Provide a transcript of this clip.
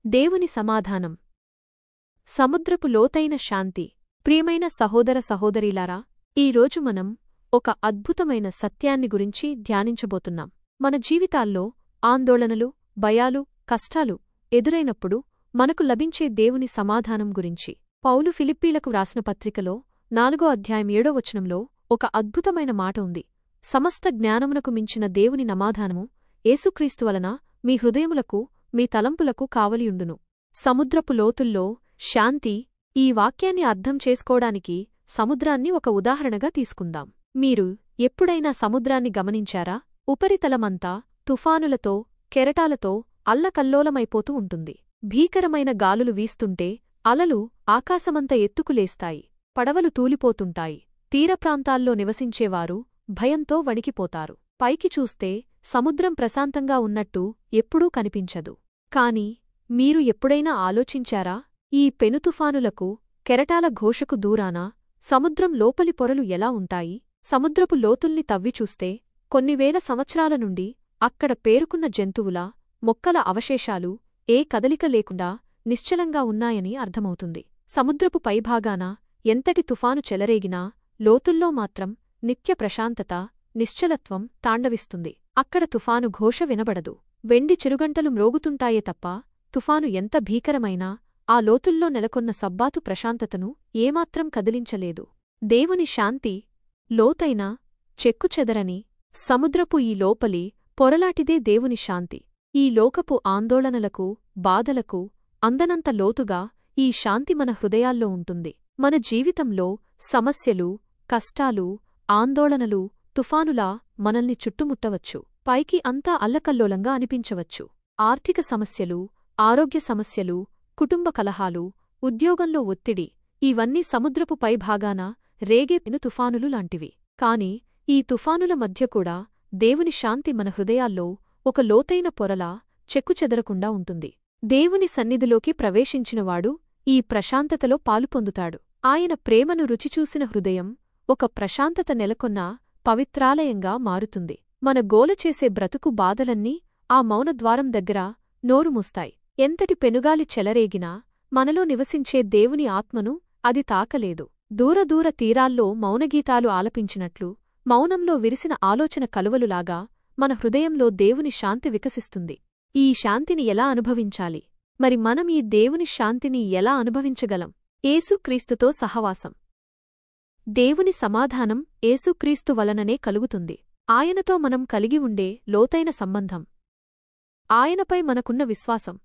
దేవుని సమాధానం. సముద్రపు లోతైన శాంతి. ప్రియమైన సహోదర సహోదరీలారా, ఈరోజు మనం ఒక అద్భుతమైన సత్యాన్ని గురించి ధ్యానించబోతున్నాం. మన జీవితాల్లో ఆందోళనలు, భయాలు, కష్టాలు ఎదురైనప్పుడు మనకు లభించే దేవుని సమాధానం గురించి. పౌలు ఫిలిప్పీలకు వ్రాసిన పత్రికలో 4వ అధ్యాయం 7వ వచనంలో ఒక అద్భుతమైన మాట ఉంది. సమస్త జ్ఞానమునకు మించిన దేవుని సమాధానము యేసుక్రీస్తు వలన మీ హృదయములకు, మీ తలంపులకు కావలియుండును. సముద్రపు లోతుల్లో శాంతి. ఈ వాక్యాన్ని అర్థం చేసుకోవడానికి సముద్రాన్ని ఒక ఉదాహరణగా తీసుకుందాం. మీరు ఎప్పుడైనా సముద్రాన్ని గమనించారా? ఉపరితలమంతా తుఫానులతో, కెరటాలతో అల్లకల్లోలమైపోతూ ఉంటుంది. భీకరమైన గాలులు వీస్తుంటే అలలు ఆకాశమంత ఎత్తుకులేస్తాయి. పడవలు తూలిపోతుంటాయి. తీరప్రాంతాల్లో నివసించేవారు భయంతో వణికిపోతారు. పైకి చూస్తే సముద్రం ప్రశాంతంగా ఉన్నట్టు ఎప్పుడూ కనిపించదు. కాని మీరు ఎప్పుడైనా ఆలోచించారా? ఈ పెనుతుఫానులకు, కెరటాల ఘోషకు దూరాన సముద్రం లోపలి పొరలు ఎలా ఉంటాయి? సముద్రపు లోతుల్ని తవ్విచూస్తే కొన్ని వేల సంవత్సరాల నుండి అక్కడ పేరుకున్న జంతువుల, మొక్కల అవశేషాలు ఏ కదలిక లేకుండా నిశ్చలంగా ఉన్నాయని అర్థమవుతుంది. సముద్రపు పైభాగాన ఎంతటి తుఫాను చెలరేగినా లోతుల్లో మాత్రం నిత్య ప్రశాంతత, నిశ్చలత్వం తాండవిస్తుంది. అక్కడ తుఫాను ఘోష వినబడదు. వెండి చిరుగంటలు మ్రోగుతుంటాయే తప్ప తుఫాను ఎంత భీకరమైనా ఆ లోతుల్లో నెలకొన్న సబ్బాతు ప్రశాంతతను ఏమాత్రం కదిలించలేదు. దేవుని శాంతి లోతైన, చెక్కుచెదరని సముద్రపు ఈ లోపలి పొరలాటిదే దేవుని శాంతి. ఈ లోకపు ఆందోళనలకు, బాధలకు అందనంత లోతుగా ఈ శాంతి మన హృదయాల్లో ఉంటుంది. మన జీవితంలో సమస్యలు, కష్టాలు, ఆందోళనలు తుఫానులా మనల్ని చుట్టుముట్టవచ్చు. పైకి అంతా అల్లకల్లోలంగా అనిపించవచ్చు. ఆర్థిక సమస్యలు, ఆరోగ్య సమస్యలు, కుటుంబ కలహాలు, ఉద్యోగంలో ఒత్తిడి ఇవన్నీ సముద్రపు పైభాగాన రేగే పెను తుఫానులు లాంటివి. కాని ఈ తుఫానుల మధ్య కూడా దేవుని శాంతి మన హృదయాల్లో ఒక లోతైన పొరలా చెక్కుచెదరకుండా ఉంటుంది. దేవుని సన్నిధిలోకి ప్రవేశించినవాడు ఈ ప్రశాంతతలో పాలుపొందుతాడు. ఆయన ప్రేమను రుచిచూసిన హృదయం ఒక ప్రశాంతత నెలకొన్న పవిత్రాలయంగా మారుతుంది. మన గోలచేసే బ్రతుకు బాధలన్నీ ఆ మౌనద్వారం దగ్గర నోరుమూస్తాయి. ఎంతటి పెనుగాలి చెలరేగినా మనలో నివసించే దేవుని ఆత్మను అది తాకలేదు. దూరదూర తీరాల్లో మౌనగీతాలు ఆలపించినట్లు, మౌనంలో విరిసిన ఆలోచన కలువలులాగా మన హృదయంలో దేవుని శాంతి వికసిస్తుంది. ఈ శాంతిని ఎలా అనుభవించాలి? మరి మనం ఈ దేవుని శాంతిని ఎలా అనుభవించగలం? యేసుక్రీస్తుతో సహవాసం. దేవుని సమాధానం యేసుక్రీస్తు వలననే కలుగుతుంది. ఆయనతో మనం కలిగి ఉండే లోతైన సంబంధం, ఆయనపై మనకున్న విశ్వాసం,